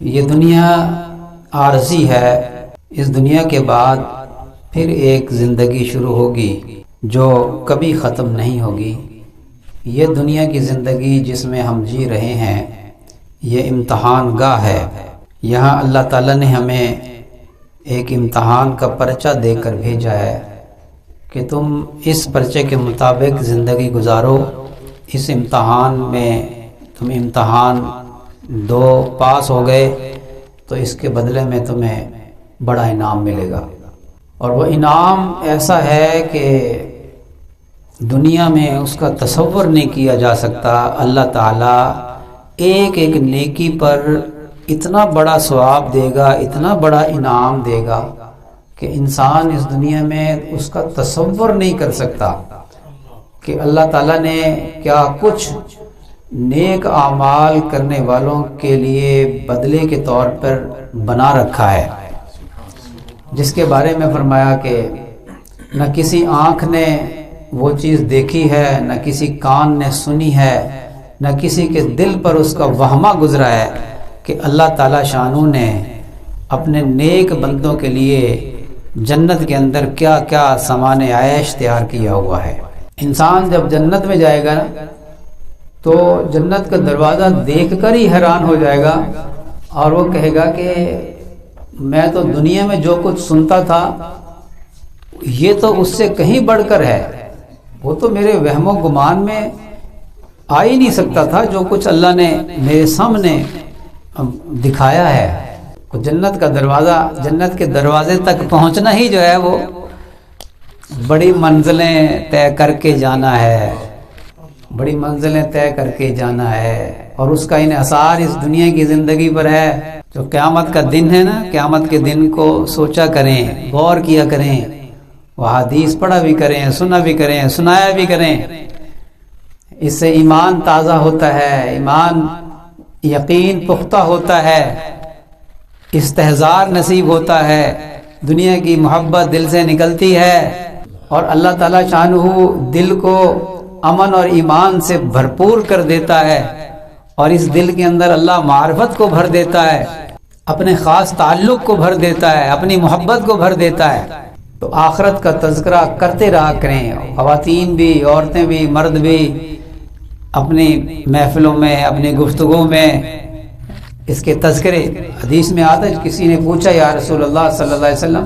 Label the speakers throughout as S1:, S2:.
S1: یہ دنیا عارضی ہے، اس دنیا کے بعد پھر ایک زندگی شروع ہوگی جو کبھی ختم نہیں ہوگی۔ یہ دنیا کی زندگی جس میں ہم جی رہے ہیں یہ امتحان گاہ ہے۔ یہاں اللہ تعالیٰ نے ہمیں ایک امتحان کا پرچہ دے کر بھیجا ہے کہ تم اس پرچے کے مطابق زندگی گزارو۔ اس امتحان میں تم امتحان دو پاس ہو گئے تو اس کے بدلے میں تمہیں بڑا انعام ملے گا، اور وہ انعام ایسا ہے کہ دنیا میں اس کا تصور نہیں کیا جا سکتا۔ اللہ تعالیٰ ایک ایک نیکی پر اتنا بڑا ثواب دے گا، اتنا بڑا انعام دے گا کہ انسان اس دنیا میں اس کا تصور نہیں کر سکتا کہ اللہ تعالیٰ نے کیا کچھ نیک اعمال کرنے والوں کے لیے بدلے کے طور پر بنا رکھا ہے، جس کے بارے میں فرمایا کہ نہ کسی آنکھ نے وہ چیز دیکھی ہے، نہ کسی کان نے سنی ہے، نہ کسی کے دل پر اس کا وہمہ گزرا ہے کہ اللہ تعالیٰ شانو نے اپنے نیک بندوں کے لیے جنت کے اندر کیا کیا سامان عیش تیار کیا ہوا ہے۔ انسان جب جنت میں جائے گا تو جنت کا دروازہ دیکھ کر ہی حیران ہو جائے گا، اور وہ کہے گا کہ میں تو دنیا میں جو کچھ سنتا تھا یہ تو اس سے کہیں بڑھ کر ہے، وہ تو میرے وہم و گمان میں آ ہی نہیں سکتا تھا جو کچھ اللہ نے میرے سامنے دکھایا ہے۔ جنت کا دروازہ، جنت کے دروازے تک پہنچنا ہی جو ہے وہ بڑی منزلیں طے کر کے جانا ہے، بڑی منزلیں طے کر کے جانا ہے، اور اس کا انحصار اس دنیا کی زندگی پر ہے۔ جو قیامت کا دن ہے نا، قیامت کے دن کو سوچا کریں، غور کیا کریں، وہ حدیث پڑھا بھی کریں، سنا بھی کریں، سنایا بھی کریں۔ اس سے ایمان تازہ ہوتا ہے، ایمان یقین پختہ ہوتا ہے، استحضار نصیب ہوتا ہے، دنیا کی محبت دل سے نکلتی ہے، اور اللہ تعالیٰ شانہ دل کو امن اور ایمان سے بھرپور کر دیتا ہے، اور اس دل کے اندر اللہ معرفت کو بھر دیتا ہے، اپنے خاص تعلق کو بھر دیتا ہے، اپنی محبت کو بھر دیتا ہے۔ تو آخرت کا تذکرہ کرتے رہا کریں، خواتین بھی، عورتیں بھی، مرد بھی، اپنی محفلوں میں، اپنی گفتگو میں اس کے تذکرے۔ حدیث میں آتا ہے، کسی نے پوچھا یا رسول اللہ صلی اللہ علیہ وسلم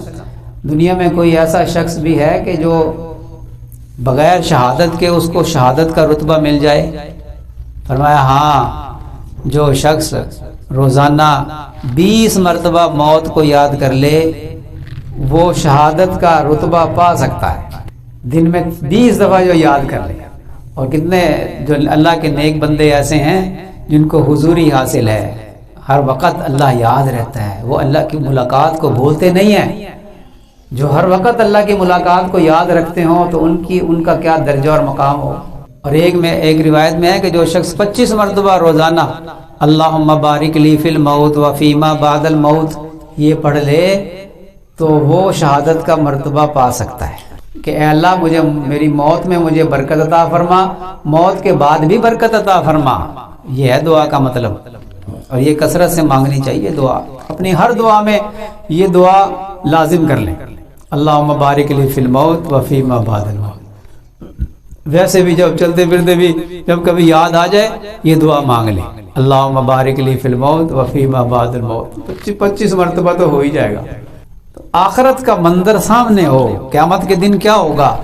S1: دنیا میں کوئی ایسا شخص بھی ہے کہ جو بغیر شہادت کے اس کو شہادت کا رتبہ مل جائے؟ فرمایا ہاں، جو شخص روزانہ 20 مرتبہ موت کو یاد کر لے وہ شہادت کا رتبہ پا سکتا ہے۔ دن میں 20 دفعہ جو یاد کر لے، اور کتنے جو اللہ کے نیک بندے ایسے ہیں جن کو حضوری حاصل ہے، ہر وقت اللہ یاد رہتا ہے، وہ اللہ کی ملاقات کو بھولتے نہیں ہیں۔ جو ہر وقت اللہ کی ملاقات کو یاد رکھتے ہوں تو ان کا کیا درجہ اور مقام ہو۔ اور ایک روایت میں ہے کہ جو شخص 25 مرتبہ روزانہ اللہم بارک لی فی الموت و فیما بعد الموت یہ پڑھ لے تو وہ شہادت کا مرتبہ پا سکتا ہے کہ اے اللہ مجھے میری موت میں مجھے برکت عطا فرما، موت کے بعد بھی برکت عطا فرما۔ یہ ہے دعا کا مطلب، اور یہ کثرت سے مانگنی چاہیے دعا۔ اپنی ہر دعا میں یہ دعا لازم کر لیں، اللہم بارک لی فی الموت و فیما بعد الموت۔ ویسے بھی جب چلتے پھرتے بھی جب کبھی یاد آ جائے یہ دعا مانگ لیں، اللہم بارک لی فی الموت و فیما بعد الموت۔ 25 مرتبہ تو ہو ہی جائے گا۔ تو آخرت کا منظر سامنے ہو، قیامت کے دن کیا ہوگا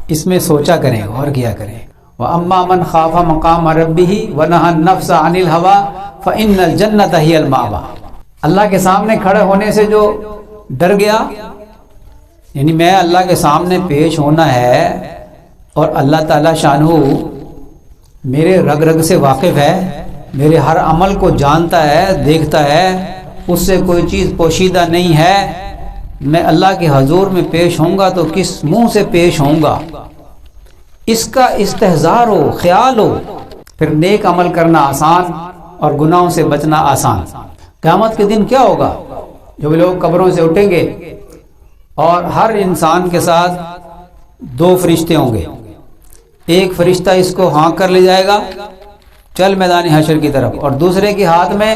S1: اس میں سوچا کریں اور کیا کریں۔ وَأَمَّا مَنْ خَافَ مَقَامَ رَبِّهِ وَنَهَى النَّفْسَ عَنِ الْهَوَىٰ فَإِنَّ الْجَنَّةَ هِيَ الْمَأْوَىٰ۔ اللہ کے سامنے کھڑے ہونے سے جو ڈر گیا، یعنی میں اللہ کے سامنے پیش ہونا ہے اور اللہ تعالیٰ شانہ میرے رگ رگ سے واقف ہے، میرے ہر عمل کو جانتا ہے، دیکھتا ہے، اس سے کوئی چیز پوشیدہ نہیں ہے۔ میں اللہ کے حضور میں پیش ہوں گا تو کس منہ سے پیش ہوں گا، اس کا استحضار ہو، خیال ہو، پھر نیک عمل کرنا آسان اور گناہوں سے بچنا آسان۔ قیامت کے دن کیا ہوگا؟ جب لوگ قبروں سے اٹھیں گے اور ہر انسان کے ساتھ 2 فرشتے ہوں گے، ایک فرشتہ اس کو ہانک کر لے جائے گا چل میدان حشر کی طرف، اور دوسرے کے ہاتھ میں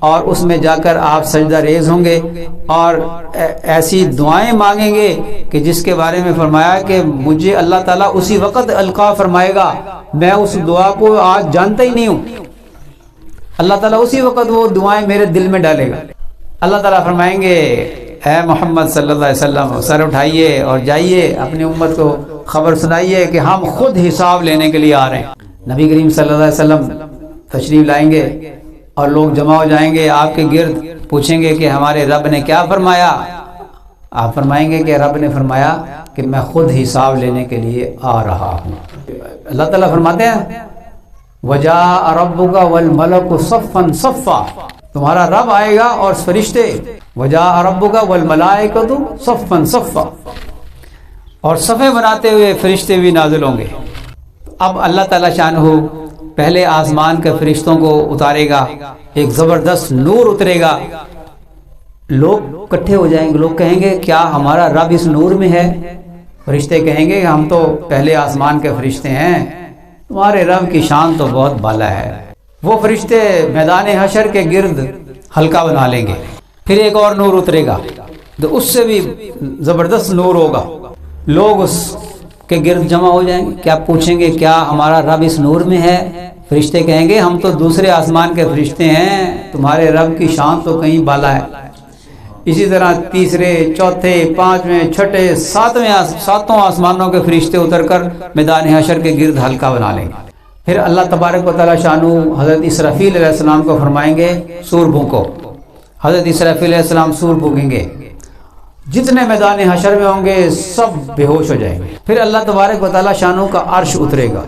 S1: اور اس میں جا کر آپ سجدہ ریز ہوں گے اور ایسی دعائیں مانگیں گے کہ جس کے بارے میں فرمایا کہ مجھے اللہ تعالیٰ اسی وقت القا فرمائے گا، میں اس دعا کو آج جانتا ہی نہیں ہوں، اللہ تعالیٰ اسی وقت وہ دعائیں میرے دل میں ڈالے گا۔ اللہ تعالیٰ فرمائیں گے اے محمد صلی اللہ علیہ وسلم سر اٹھائیے اور جائیے اپنی امت کو خبر سنائیے کہ ہم خود حساب لینے کے لیے آ رہے ہیں۔ نبی کریم صلی اللہ علیہ وسلم تشریف لائیں گے اور لوگ جمع ہو جائیں گے آپ کے گرد، پوچھیں گے کہ ہمارے رب نے کیا فرمایا؟ آپ فرمائیں گے کہ رب نے فرمایا کہ میں خود حساب لینے کے لیے آ رہا ہوں۔ اللہ تعالیٰ فرماتے ہیں وَجَاءَ رَبُّكَ وَالْمَلَكُ صَفًّا صَفًّا، تمہارا رب آئے گا اور فرشتے، وَجَاءَ رَبُّكَ وَالْمَلَائِكَةُ صَفًّا صَفًّا، اور صفیں بناتے ہوئے فرشتے بھی نازل ہوں گے۔ اب اللہ تعالیٰ شانہ پہلے آسمان کے فرشتوں کو اتارے گا، ایک زبردست نور اترے گا، لوگ اکٹھے ہو جائیں گے، لوگ کہیں گے کیا ہمارا رب اس نور میں ہے؟ فرشتے کہیں گے کہ ہم تو پہلے آسمان کے فرشتے ہیں، تمہارے رب کی شان تو بہت بالا ہے۔ وہ فرشتے میدان حشر کے گرد حلقہ بنا لیں گے، پھر ایک اور نور اترے گا تو اس سے بھی زبردست نور ہوگا، لوگ اس کے گرد جمع ہو جائیں گے، کیا پوچھیں گے کیا ہمارا رب اس نور میں ہے؟ فرشتے کہیں گے ہم تو دوسرے آسمان کے فرشتے ہیں، تمہارے رب کی شان تو کہیں بالا ہے۔ اسی طرح تیسرے، چوتھے، پانچویں، چھٹے، ساتوں آسمانوں کے فرشتے اتر کر میدان حشر کے گرد حلقہ بنا لیں گے۔ پھر اللہ تبارک و تعالیٰ شانہ حضرت اسرافیل علیہ السلام کو فرمائیں گے سور بھونکو، حضرت اسرافیل علیہ السلام سور بھونکیں گے، جتنے میدان حشر میں ہوں گے سب بے ہوش ہو جائیں گے۔ پھر اللہ تبارک و تعالیٰ شانہ کا عرش اترے گا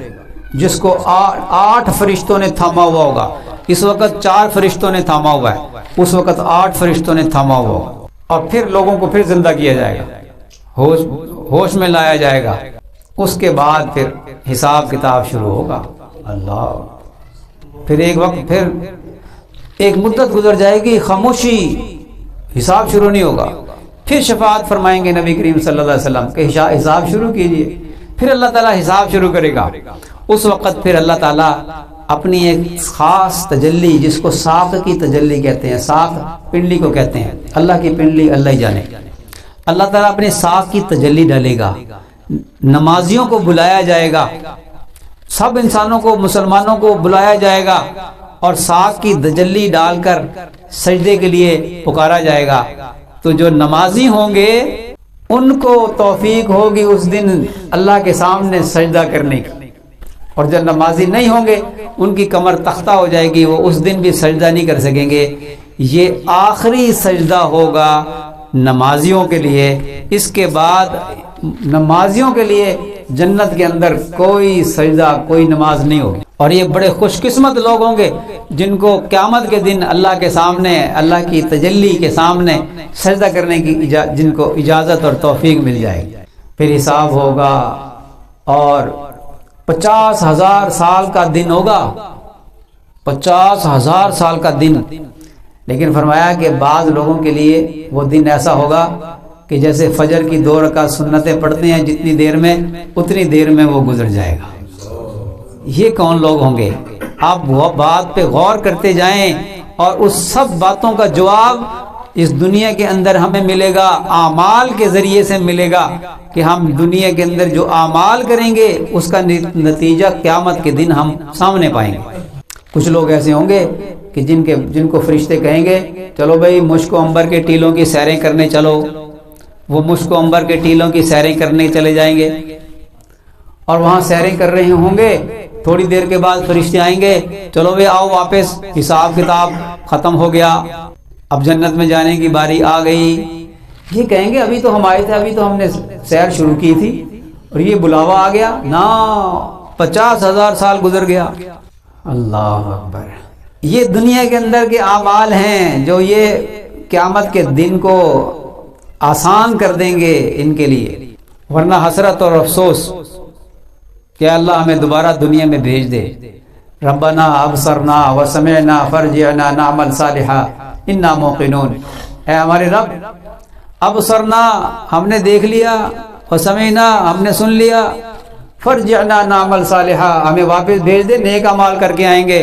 S1: جس کو 8 فرشتوں نے تھاما ہوا ہوگا، اس وقت 4 فرشتوں نے تھاما ہوا ہے، اس وقت 8 فرشتوں نے تھاما ہوا ہوگا، اور پھر لوگوں کو پھر زندہ کیا جائے گا، ہوش میں لایا جائے گا۔ اس کے بعد پھر حساب کتاب شروع ہوگا۔ اللہ، پھر ایک وقت، پھر ایک مدت گزر جائے گی، خاموشی، حساب شروع نہیں ہوگا۔ پھر شفاعت فرمائیں گے نبی کریم صلی اللہ علیہ وسلم کہ حساب شروع کیجئے، پھر اللہ تعالیٰ حساب شروع کرے گا۔ اس وقت پھر اللہ تعالیٰ اپنی ایک خاص تجلی جس کو ساق کی تجلی کہتے ہیں، ساق پنڈلی کو کہتے ہیں، اللہ کی پنڈلی اللہ ہی جانے، اللہ تعالیٰ اپنے ساق کی تجلی ڈالے گا، نمازیوں کو بلایا جائے گا، سب انسانوں کو، مسلمانوں کو بلایا جائے گا اور ساق کی تجلی ڈال کر سجدے کے لیے پکارا جائے گا۔ تو جو نمازی ہوں گے ان کو توفیق ہوگی اس دن اللہ کے سامنے سجدہ کرنے کی، اور جو نمازی نہیں ہوں گے ان کی کمر تختہ ہو جائے گی، وہ اس دن بھی سجدہ نہیں کر سکیں گے۔ یہ آخری سجدہ ہوگا نمازیوں کے لیے، اس کے بعد نمازیوں کے لیے جنت کے اندر کوئی سجدہ، کوئی نماز نہیں ہوگی۔ اور یہ بڑے خوش قسمت لوگ ہوں گے جن کو قیامت کے دن اللہ کے سامنے، اللہ کی تجلی کے سامنے سجدہ کرنے کی جن کو اجازت اور توفیق مل جائے گی۔ پھر حساب ہوگا اور 50,000 سال کا دن ہوگا، 50,000 سال کا دن۔ لیکن فرمایا کہ بعض لوگوں کے لیے وہ دن ایسا ہوگا کہ جیسے فجر کی 2 رکعت سنتیں پڑھتے ہیں جتنی دیر میں، اتنی دیر میں وہ گزر جائے گا۔ یہ کون لوگ ہوں گے؟ آپ وہ بات پہ غور کرتے جائیں اور اس سب باتوں کا جواب اس دنیا کے اندر ہمیں ملے گا، اعمال کے ذریعے سے ملے گا کہ ہم دنیا کے اندر جو اعمال کریں گے اس کا نتیجہ قیامت کے دن ہم سامنے پائیں گے۔ کچھ لوگ ایسے ہوں گے کہ جن کو فرشتے کہیں گے چلو بھائی مشک و عنبر کے ٹیلوں کی سیریں کرنے چلو، وہ مشک و عنبر کے ٹیلوں کی سیریں کرنے چلے جائیں گے اور وہاں سیریں کر رہے ہوں گے۔ تھوڑی دیر کے بعد فرشتے آئیں گے، چلو بھائی آؤ واپس، حساب کتاب ختم ہو گیا، اب جنت میں جانے کی باری آ گئی۔ یہ کہیں گے ابھی تو ہم آئے تھے، ابھی تو ہم نے سیر شروع کی تھی اور یہ بلاوا آ گیا نا، 50,000 سال گزر گیا۔ اللہ اکبر۔ یہ دنیا کے اندر کے اعمال ہیں جو یہ قیامت کے دن کو آسان کر دیں گے ان کے لیے، ورنہ حسرت اور افسوس کہ اللہ ہمیں دوبارہ دنیا میں بھیج دے۔ ربنا ابصرنا وسمعنا فرجعنا نعمل صالحا انا موقنون۔ اے ہمارے رب، ابصرنا ہم نے دیکھ لیا، وسمعنا ہم نے سن لیا، فرجعنا نعمل صالحا ہمیں واپس بھیج دے، نیک اعمال کر کے آئیں گے۔